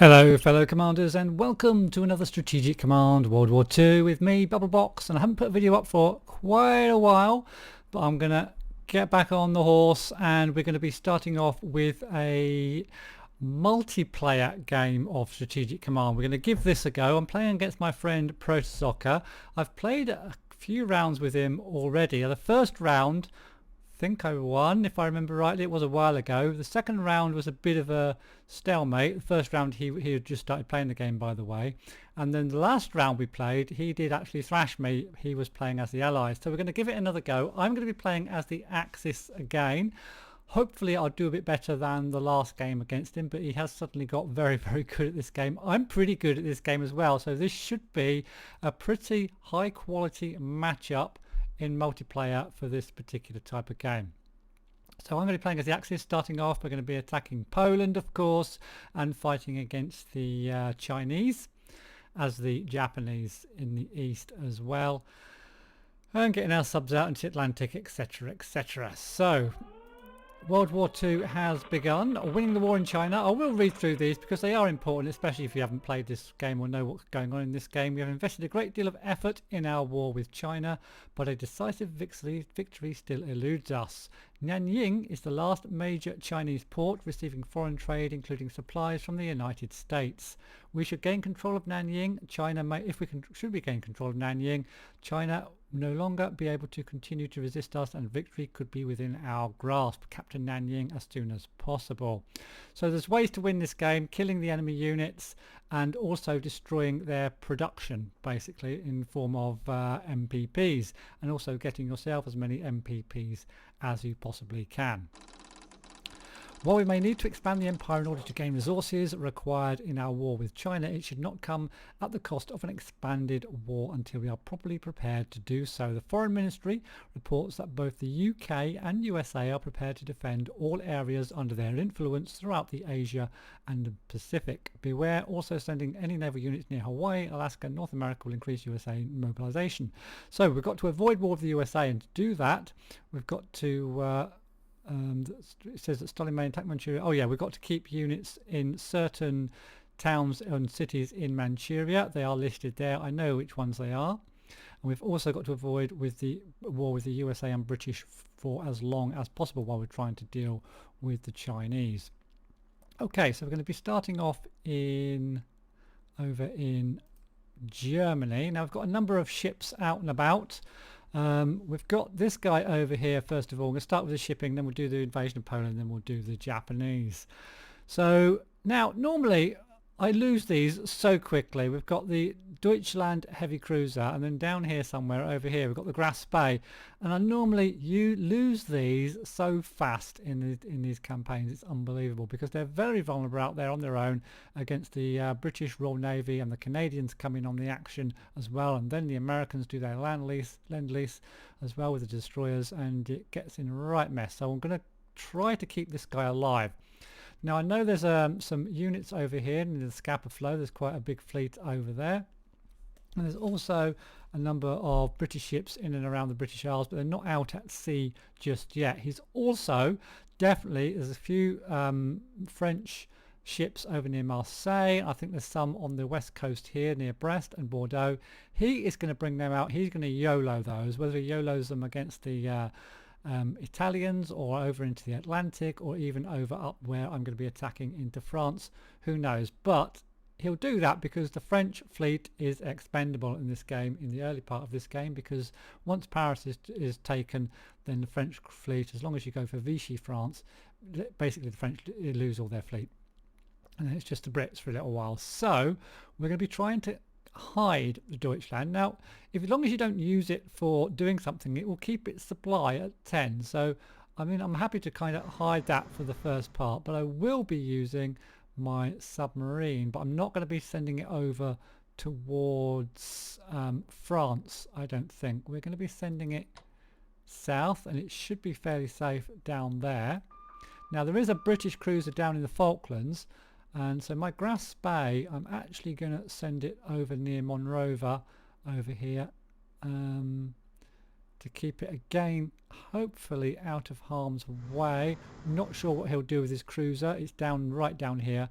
Hello fellow commanders, and welcome to another Strategic Command World War II with me, Bubblebox. And I haven't put a video up for quite a while, but I'm gonna get back on the horse and we're going to be starting off with a multiplayer game of Strategic Command. We're going to give this a go. I'm playing against my friend Protosoccer. I've played a few rounds with him already. The first round I think I won, if I remember rightly. It was a while ago. The second round was a bit of a stalemate. The first round he had just started playing the game, by the way, and then the last round we played he did actually thrash me. He was playing as the Allies, so we're going to give it another go. I'm going to be playing as the Axis again. Hopefully I'll do a bit better than the last game against him, but he has suddenly got very good at this game. I'm pretty good at this game as well, so this should be a pretty high quality matchup in multiplayer for this particular type of game. So I'm going to be playing as the Axis. Starting off, we're going to be attacking Poland, of course, and fighting against the Chinese, as the Japanese in the east as well, and getting our subs out into the Atlantic, etc, etc. So World War II has begun. Winning the war in China. I will read through these because they are important, especially if you haven't played this game or know what's going on in this game. We have invested a great deal of effort in our war with China, but a decisive victory still eludes us. Nanjing is the last major Chinese port receiving foreign trade, including supplies from the United States. We should gain control of Nanjing. Should we gain control of Nanjing, China no longer be able to continue to resist us, and victory could be within our grasp. Capture Nanjing as soon as possible. So there's ways to win this game: killing the enemy units and also destroying their production, basically in form of MPPs, and also getting yourself as many MPPs as you possibly can. While we may need to expand the empire in order to gain resources required in our war with China, it should not come at the cost of an expanded war until we are properly prepared to do so. The Foreign Ministry reports that both the UK and USA are prepared to defend all areas under their influence throughout the Asia and the Pacific. Beware also sending any naval units near Hawaii, Alaska, North America will increase USA mobilization. So we've got to avoid war with the USA, and to do that we've got to it says that Stalin may attack Manchuria. Oh yeah, we've got to keep units in certain towns and cities in Manchuria. They are listed there. I know which ones they are. And we've also got to avoid with the war with the USA and British for as long as possible while we're trying to deal with the Chinese. Okay, so we're going to be starting off over in Germany. Now we've got a number of ships out and about. We've got this guy over here. First of all, we're going to start with the shipping, then we'll do the invasion of Poland, then we'll do the Japanese. So now normally I lose these so quickly. We've got the Deutschland heavy cruiser, and then down here somewhere over here we've got the Graf Spee, and I normally lose these so fast in these campaigns. It's unbelievable because they're very vulnerable out there on their own against the British Royal Navy, and the Canadians come in on the action as well, and then the Americans do their lend-lease as well with the destroyers, and it gets in a right mess. So I'm going to try to keep this guy alive. Now I know there's some units over here in the Scapa Flow. There's quite a big fleet over there, and there's also a number of British ships in and around the British Isles, but they're not out at sea just yet. He's also there's a few French ships over near Marseille. I think there's some on the west coast here near Brest and Bordeaux. He is going to bring them out. He's going to YOLO those, whether he YOLOs them against the Italians or over into the Atlantic, or even over up where I'm going to be attacking into France, who knows. But he'll do that because the French fleet is expendable in this game, in the early part of this game, because once Paris is taken, then the French fleet, as long as you go for Vichy France, basically the French lose all their fleet, and then it's just the Brits for a little while. So we're going to be trying to hide the Deutschland. Now as long as you don't use it for doing something, it will keep its supply at 10. So I mean, I'm happy to kind of hide that for the first part, but I will be using my submarine, but I'm not going to be sending it over towards France. I don't think we're going to be sending it south, and it should be fairly safe down there. Now there is a British cruiser down in the Falklands, and so my Graf Spee, I'm actually going to send it over near Monrovia over here to keep it again, hopefully out of harm's way. Not sure what he'll do with his cruiser. It's right down here,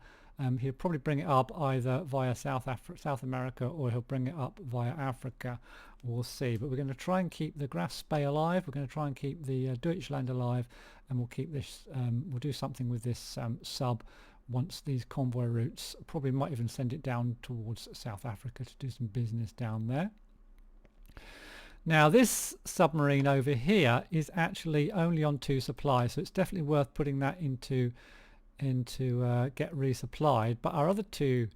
He'll probably bring it up either via South America, or he'll bring it up via Africa. We'll see. But we're going to try and keep the Graf Spee alive. We're going to try and keep the Deutschland alive, and we'll keep this. We'll do something with this sub once these convoy routes. Probably might even send it down towards South Africa to do some business down there. Now this submarine over here is actually only on 2 supplies, so it's definitely worth putting that into get resupplied. But our other 2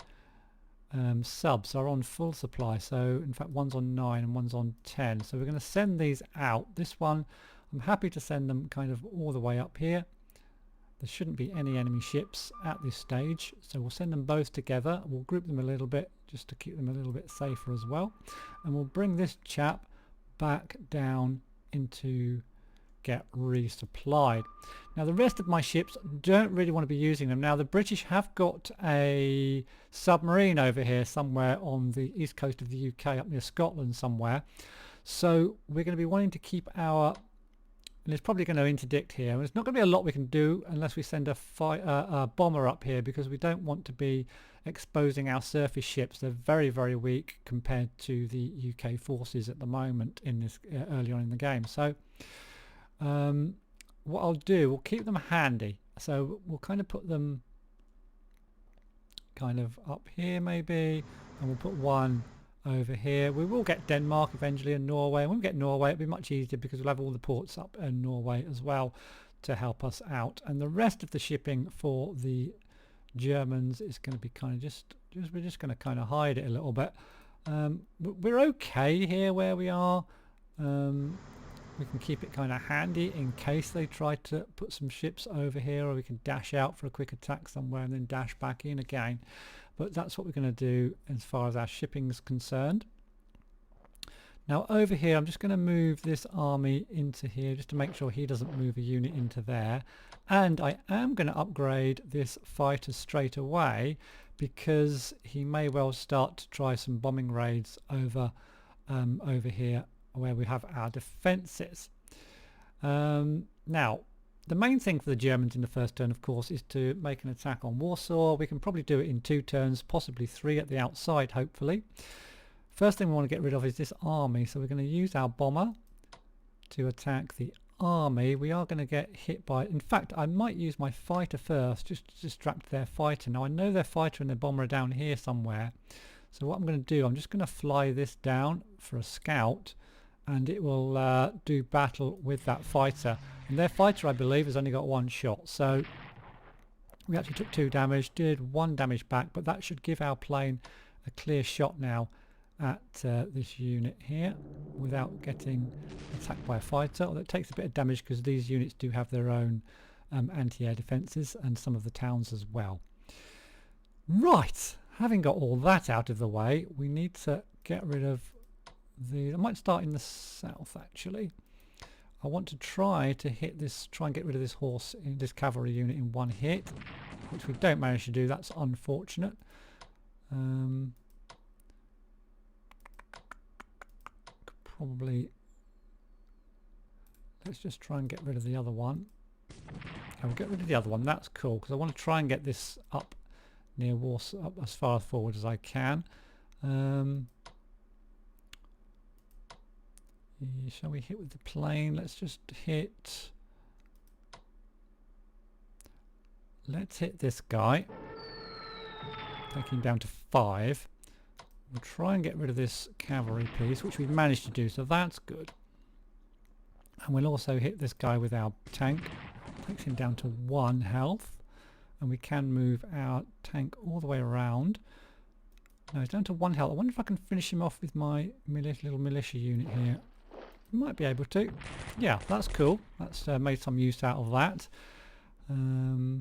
subs are on full supply, so in fact one's on 9 and one's on 10, so we're going to send these out. This one I'm happy to send them kind of all the way up here. There shouldn't be any enemy ships at this stage, so we'll send them both together. We'll group them a little bit just to keep them a little bit safer as well, and we'll bring this chap back down into get resupplied. Now the rest of my ships don't really want to be using them. Now the British have got a submarine over here somewhere on the east coast of the UK, up near Scotland somewhere, so we're going to be wanting to keep our, and it's probably going to interdict here, and there's not going to be a lot we can do unless we send a bomber up here, because we don't want to be exposing our surface ships. They're very, very weak compared to the UK forces at the moment in this early on in the game. So what I'll do, we'll keep them handy, so we'll kind of put them kind of up here maybe, and we'll put one over here. We will get Denmark eventually and Norway, and when we get Norway it'll be much easier because we'll have all the ports up in Norway as well to help us out. And the rest of the shipping for the Germans is going to be kind of we're just going to kind of hide it a little bit. We're okay here where we are. We can keep it kind of handy in case they try to put some ships over here, or we can dash out for a quick attack somewhere and then dash back in again. But that's what we're going to do as far as our shipping is concerned. Now over here I'm just going to move this army into here just to make sure he doesn't move a unit into there, and I am going to upgrade this fighter straight away because he may well start to try some bombing raids over here where we have our defences. Now the main thing for the Germans in the first turn, of course, is to make an attack on Warsaw. We can probably do it in 2 turns, possibly 3 at the outside, hopefully. First thing we want to get rid of is this army, so we're going to use our bomber to attack the army. We are going to get hit by, in fact I might use my fighter first just to distract their fighter. Now I know their fighter and their bomber are down here somewhere, so what I'm going to do, I'm just going to fly this down for a scout, and it will do battle with that fighter. And their fighter, I believe, has only got 1 shot, so we actually took 2 damage, did 1 damage back, but that should give our plane a clear shot now at this unit here without getting attacked by a fighter. Although it takes a bit of damage because these units do have their own anti-air defences, and some of the towns as well. Right, having got all that out of the way, we need to get rid of I might start in the south actually. I want to try to hit this, try and get rid of this this cavalry unit in 1 hit, which we don't manage to do. That's unfortunate. Probably let's just try and get rid of the other one. Okay, we'll get rid of the other one. That's cool, because I want to try and get this up near Warsaw, up as far forward as I can. Shall we hit with the plane? Let's just hit. Let's hit this guy. Take him down to 5. We'll try and get rid of this cavalry piece, which we've managed to do, so that's good. And we'll also hit this guy with our tank. Takes him down to 1 health. And we can move our tank all the way around. No, he's down to 1 health. I wonder if I can finish him off with my little militia unit here. Might be able to. Yeah, that's cool. That's made some use out of that. Now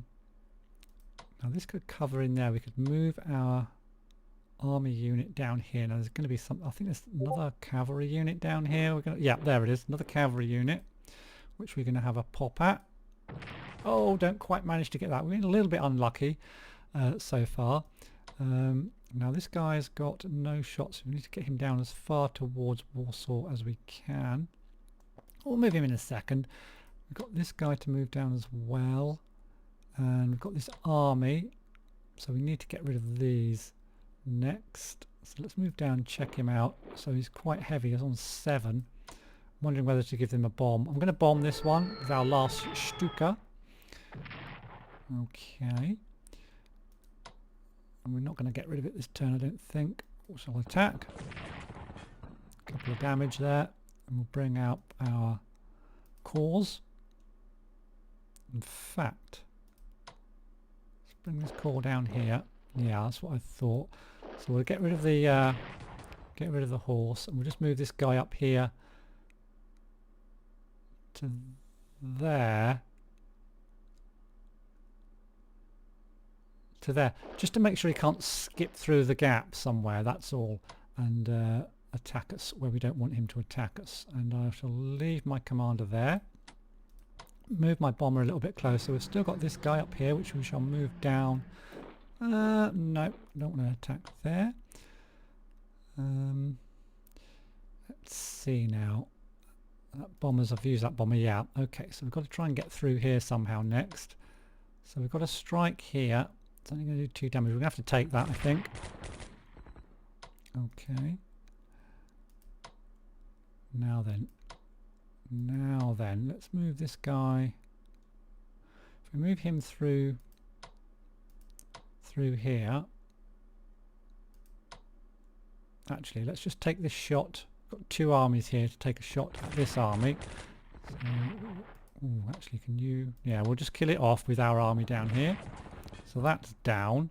this could cover in there. We could move our army unit down here. Now there's going to be some, I think there's another cavalry unit down here. We're going to, yeah, there it is, another cavalry unit, which we're going to have a pop at. Oh, don't quite manage to get that. We've been a little bit unlucky so far. Now this guy's got no shots. We need to get him down as far towards Warsaw as we can. We'll move him in a second. We've got this guy to move down as well, and we've got this army So we need to get rid of these next. So let's move down and check him out. So he's quite heavy, he's on 7. I'm wondering whether to give them a bomb. I'm going to bomb this one with our last Stuka. Okay. And we're not going to get rid of it this turn, I don't think. Also I'll attack. A couple of damage there. And we'll bring out our cores. In fact, let's bring this core down here. Yeah, that's what I thought. So we'll get rid of the horse, and we'll just move this guy up here to there. To there, just to make sure he can't skip through the gap somewhere, that's all, and attack us where we don't want him to attack us. And I shall leave my commander there, move my bomber a little bit closer. We've still got this guy up here which we shall move down. No, don't want to attack there. Let's see now. Bombers, I've used that bomber, yeah. Okay, so we've got to try and get through here somehow next. So we've got to strike here. It's only going to do 2 damage. We're going to have to take that, I think. Okay. Now then, let's move this guy. If we move him through here. Actually, let's just take this shot. Got 2 armies here to take a shot at this army. So, ooh, actually, can you? Yeah, we'll just kill it off with our army down here. So that's down.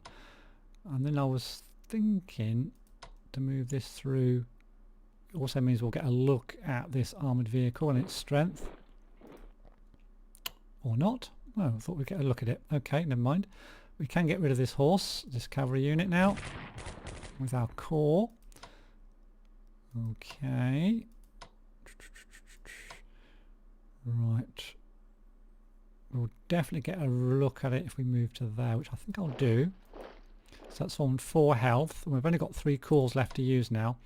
And then I was thinking to move this through. It also means we'll get a look at this armoured vehicle and its strength. Or not. Oh, I thought we'd get a look at it. Okay, never mind. We can get rid of this horse, this cavalry unit now, with our core. Okay. Right. We'll definitely get a look at it if we move to there, which I think I'll do. So that's on 4 health. And we've only got 3 cores left to use now.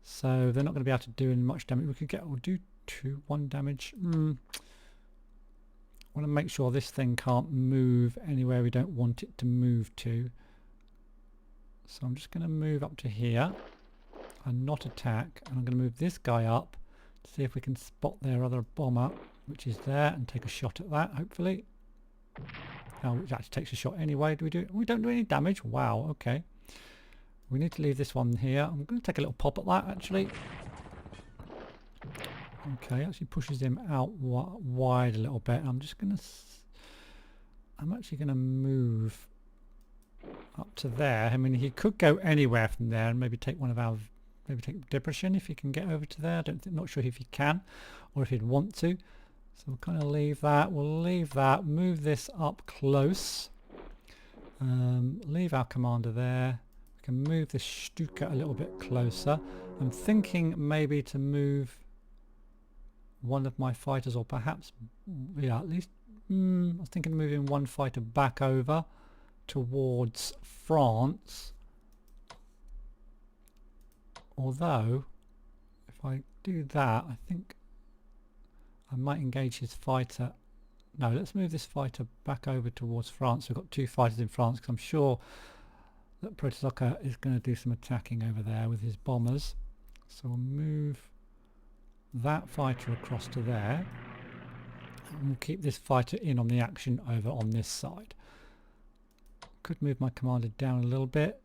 So they're not going to be able to do much damage. We could get, we'll do 1 damage. I want to make sure this thing can't move anywhere we don't want it to move to. So I'm just going to move up to here and not attack, and I'm going to move this guy up to see if we can spot their other bomber, which is there, and take a shot at that, hopefully. Oh, which actually takes a shot anyway. We don't do any damage. Wow, okay. We need to leave this one here. I'm going to take a little pop at that, actually. Okay, actually pushes him out wide a little bit. I'm actually going to move up to there. I mean, he could go anywhere from there and maybe take one of our, maybe take depression if he can get over to there. Not sure if he can or if he'd want to. So we'll kind of leave that. We'll leave that. Move this up close. Leave our commander there. We can move this Stuka a little bit closer. I'm thinking maybe to move one of my fighters, or perhaps, yeah, at least, I was thinking of moving one fighter back over towards France. Although, if I do that, I think I might engage his fighter. No, let's move this fighter back over towards France. We've got 2 fighters in France, because I'm sure that Protozoka is going to do some attacking over there with his bombers. So we'll move that fighter across to there, and we'll keep this fighter in on the action over on this side. Could move my commander down a little bit.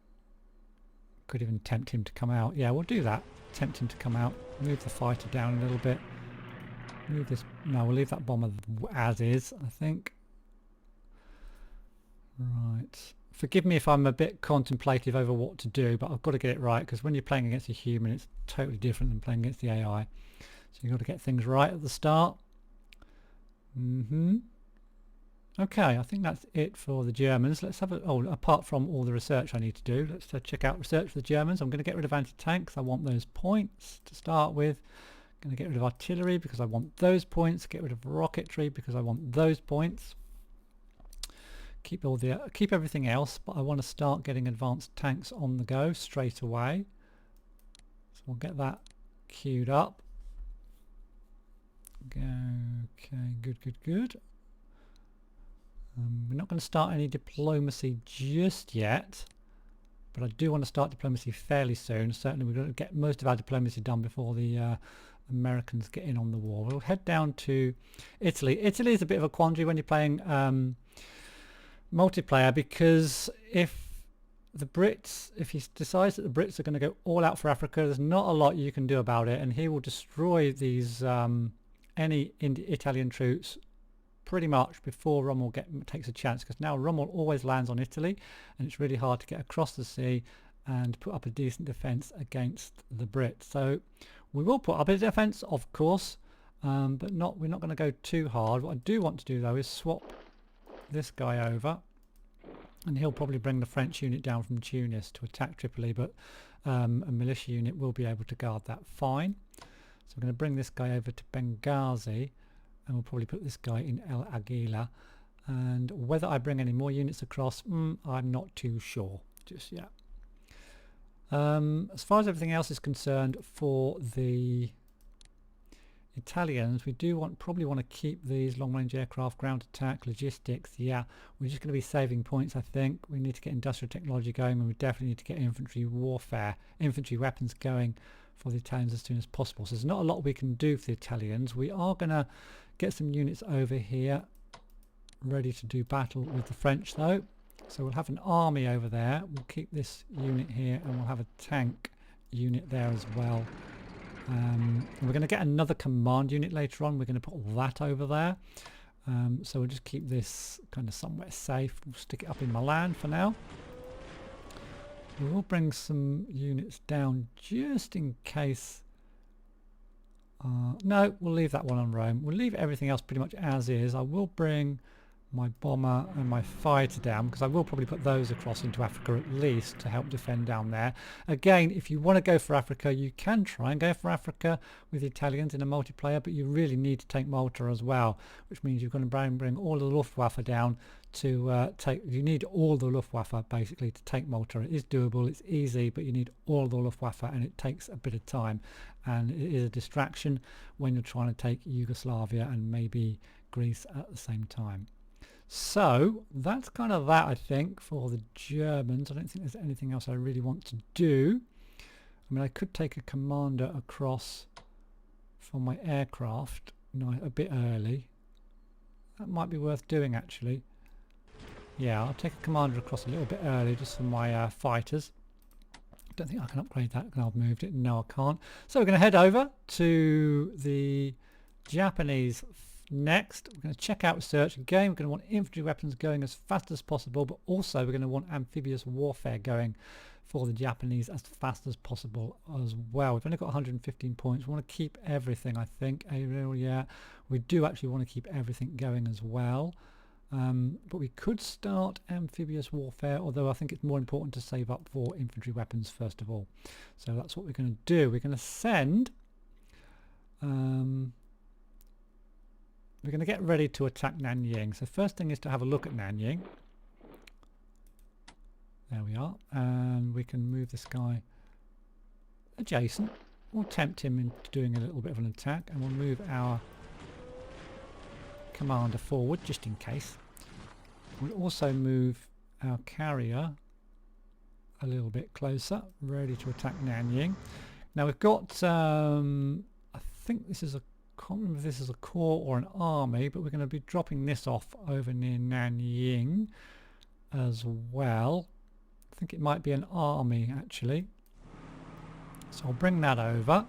Could even tempt him to come out. Yeah, we'll do that. Tempt him to come out. Move the fighter down a little bit. Move this. No, we'll leave that bomber as is, I think. Right. Forgive me if I'm a bit contemplative over what to do, but I've got to get it right, because when you're playing against a human, it's totally different than playing against the AI. So you've got to get things right at the start. Okay, I think that's it for the Germans. Let's have a, apart from all the research I need to do, let's check out research for the Germans. I'm going to get rid of anti-tanks. I want those points to start with. I'm going to get rid of artillery because I want those points. Get rid of rocketry because I want those points. Keep everything else, but I want to start getting advanced tanks on the go straight away. So we'll get that queued up. Okay, good. We're not going to start any diplomacy just yet, but I do want to start diplomacy fairly soon. Certainly we're going to get most of our diplomacy done before the Americans get in on the war. We'll head down to Italy. Italy is a bit of a quandary when you're playing multiplayer, because if he decides that the Brits are going to go all out for Africa, there's not a lot you can do about it, and he will destroy these any Italian troops pretty much before Rommel takes a chance, because now Rommel always lands on Italy and it's really hard to get across the sea and put up a decent defence against the Brits. So we will put up a defence, of course, but we're not going to go too hard. What I do want to do though is swap this guy over, and he'll probably bring the French unit down from Tunis to attack Tripoli, but a militia unit will be able to guard that fine. So we're going to bring this guy over to Benghazi, and we'll probably put this guy in El Aguila. And whether I bring any more units across, I'm not too sure just yet. As far as everything else is concerned for the Italians, we do probably want to keep these long-range aircraft, ground attack, logistics. Yeah, we're just going to be saving points. I think we need to get industrial technology going, and we definitely need to get infantry weapons going for the Italians as soon as possible. So there's not a lot we can do for the Italians. We are going to get some units over here ready to do battle with the French though. So we'll have an army over there. We'll keep this unit here, and we'll have a tank unit there as well. And we're going to get another command unit later on. We're going to put all that over there. So we'll just keep this kind of somewhere safe. We'll stick it up in Milan for now. We will bring some units down just in case. No, we'll leave that one on Rome. We'll leave everything else pretty much as is. I will bring my bomber and my fighter down, because I will probably put those across into Africa at least to help defend down there. Again, if you want to go for Africa, you can try and go for Africa with the Italians in a multiplayer, but you really need to take Malta as well, which means you're going to bring all the Luftwaffe down to you need all the Luftwaffe basically to take Malta. It is doable, it's easy, but you need all the Luftwaffe, and it takes a bit of time, and it is a distraction when you're trying to take Yugoslavia and maybe Greece at the same time. So that's kind of that, I think, for the Germans. I don't think there's anything else I really want to do. I mean, I could take a commander across for my aircraft a bit early. That might be worth doing, actually. Yeah, I'll take a commander across a little bit early just for my fighters. Don't think I can upgrade that because I've moved it. No, I can't. So we're going to head over to the Japanese next. We're going to check out research. Again, we're going to want infantry weapons going as fast as possible, but also we're going to want amphibious warfare going for the Japanese as fast as possible as well. We've only got 115 points. We want to keep everything, I think. Yeah, we do actually want to keep everything going as well. But we could start amphibious warfare, although I think it's more important to save up for infantry weapons first of all. So that's what we're going to do. We're going to send we're going to get ready to attack Nanying. So first thing is to have a look at Nanying. There we are. And we can move this guy adjacent. We'll tempt him into doing a little bit of an attack, and we'll move our commander forward just in case. We'll also move our carrier a little bit closer, ready to attack Nanying. Now we've got, I think this is can't remember if this is a corps or an army, but we're going to be dropping this off over near Nanying as well. I think it might be an army actually. So I'll bring that over.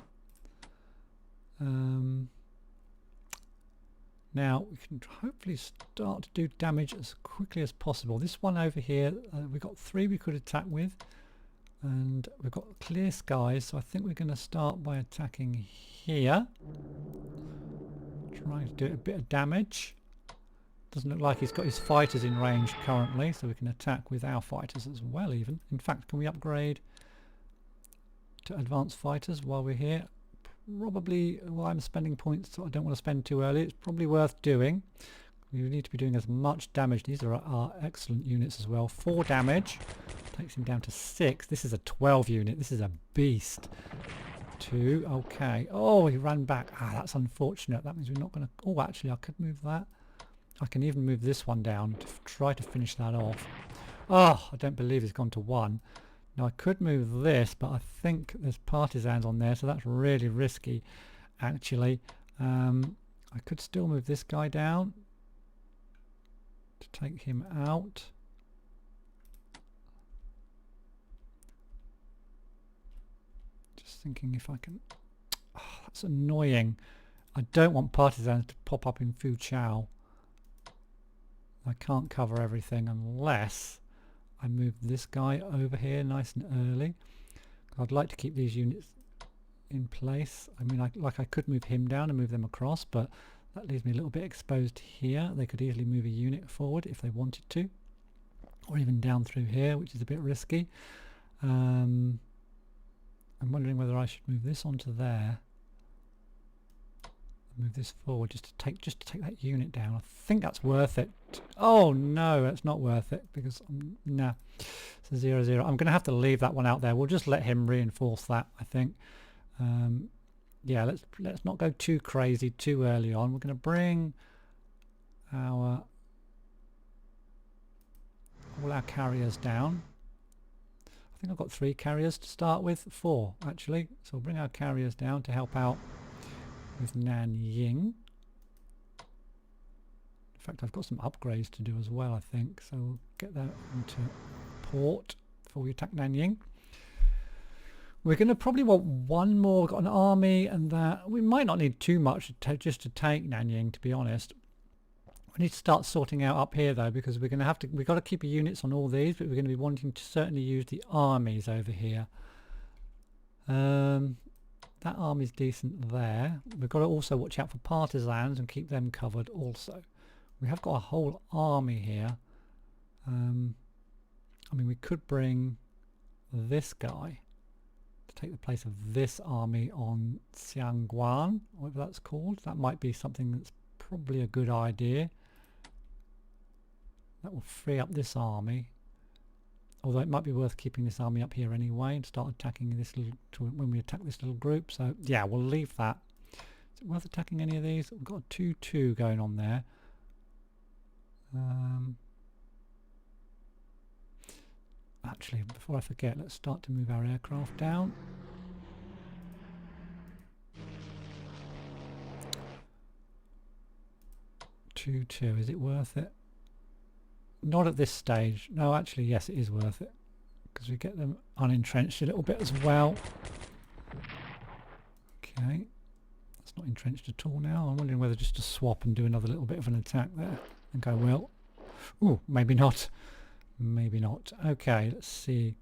Now we can hopefully start to do damage as quickly as possible. This one over here, we've got 3 we could attack with, and we've got clear skies, so I think we're going to start by attacking here. Trying to do a bit of damage. Doesn't look like he's got his fighters in range currently, so we can attack with our fighters as well even. In fact, can we upgrade to advanced fighters while we're here? Probably, while I'm spending points, so I don't want to spend too early. It's probably worth doing. We need to be doing as much damage. These are our excellent units as well. 4 damage. Takes him down to 6. This is a 12 unit. This is a beast. 2. Okay. Oh, he ran back. Ah, that's unfortunate. That means we're not going to... Oh, actually, I could move that. I can even move this one down to try to finish that off. Oh, I don't believe it's gone to 1. Now I could move this, but I think there's partisans on there, so that's really risky actually. I could still move this guy down to take him out. Just thinking if I can... Oh, that's annoying. I don't want partisans to pop up in Fuchao. I can't cover everything unless I move this guy over here nice and early. I'd like to keep these units in place. I mean, I could move him down and move them across, but that leaves me a little bit exposed here. They could easily move a unit forward if they wanted to, or even down through here, which is a bit risky. I'm wondering whether I should move this onto there. Move this forward just to take that unit down. I think that's worth it. Oh no, that's not worth it because nah, it's a 0-0. I'm going to have to leave that one out there. We'll just let him reinforce that, I think. Yeah, let's not go too crazy too early on. We're going to bring all our carriers down. I think I've got 3 carriers to start with, 4 actually. So we'll bring our carriers down to help out with Nanying. In fact, I've got some upgrades to do as well, I think. So we'll get that into port before we attack Nanying. We're going to probably want 1 more. We've got an army, and that we might not need too much just to take Nanying, to be honest. We need to start sorting out up here though, because we're going to have to. We've got to keep the units on all these, but we're going to be wanting to certainly use the armies over here. That army's decent there. We've got to also watch out for partisans and keep them covered also. We have got a whole army here. I mean, we could bring this guy to take the place of this army on Xiangguan, whatever that's called. That might be something that's probably a good idea. That will free up this army. Although it might be worth keeping this army up here anyway and start attacking this little, when we attack this little group. So yeah, we'll leave that. Is it worth attacking any of these? We've got a 2-2 going on there. Actually, before I forget, let's start to move our aircraft down. Two, is it worth it? Not at this stage. No, actually, yes, it is worth it because we get them unentrenched a little bit as well. Okay, that's not entrenched at all now. I'm wondering whether just to swap and do another little bit of an attack there. I think I will. Ooh, maybe not. Maybe not. Okay, let's see.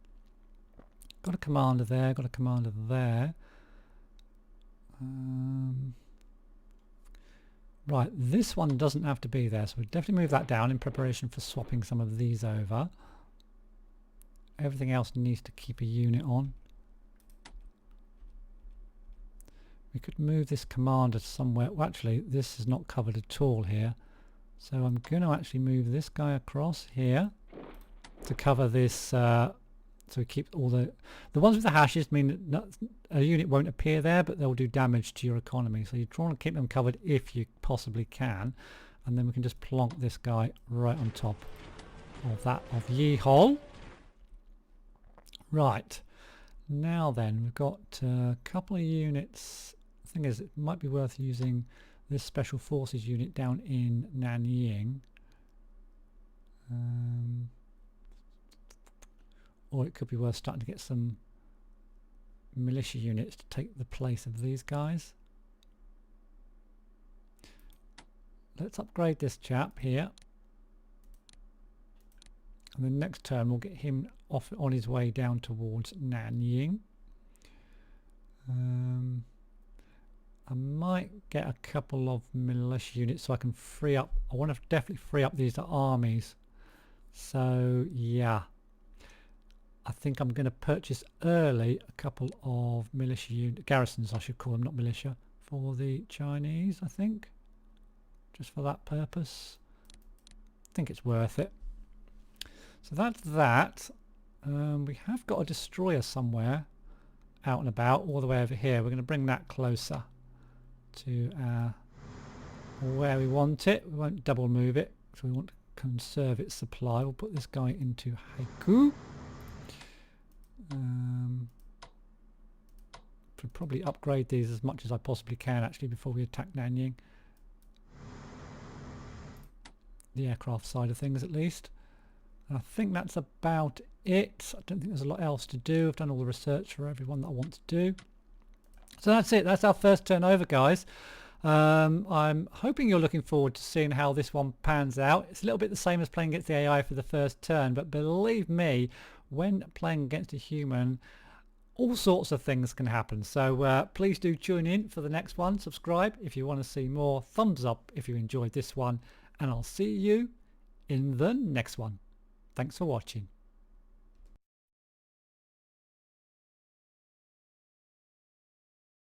Got a commander there. Got a commander there. Right, this one doesn't have to be there, so we'll definitely move that down in preparation for swapping some of these over. Everything else needs to keep a unit on. We could move this commander somewhere. Well, actually, this is not covered at all here. So I'm going to actually move this guy across here to cover this. So we keep all the ones with the hashes mean that a unit won't appear there, but they'll do damage to your economy. So you're trying to keep them covered if you possibly can, and then we can just plonk this guy right on top of that of Yihol. Right, now then we've got a couple of units. The thing is, it might be worth using this special forces unit down in Nanying. Or it could be worth starting to get some militia units to take the place of these guys. Let's upgrade this chap here. And then next turn we'll get him off on his way down towards Nanying. I might get a couple of militia units so I can free up. I want to definitely free up these armies. So yeah. I think I'm going to purchase early a couple of militia garrisons, I should call them, not militia, for the Chinese, I think. Just for that purpose. I think it's worth it. So that's that. We have got a destroyer somewhere out and about, all the way over here. We're going to bring that closer to our where we want it. We won't double move it, so we want to conserve its supply. We'll put this guy into Haiku. Should probably upgrade these as much as I possibly can actually before we attack Nanying. The aircraft side of things at least. And I think that's about it. I don't think there's a lot else to do. I've done all the research for everyone that I want to do. So that's it. That's our first turn over, guys. I'm hoping you're looking forward to seeing how this one pans out. It's a little bit the same as playing against the AI for the first turn, but believe me, when playing against a human, all sorts of things can happen. So please do tune in for the next one. Subscribe if you want to see more. Thumbs up if you enjoyed this one, and I'll see you in the next one. Thanks for watching.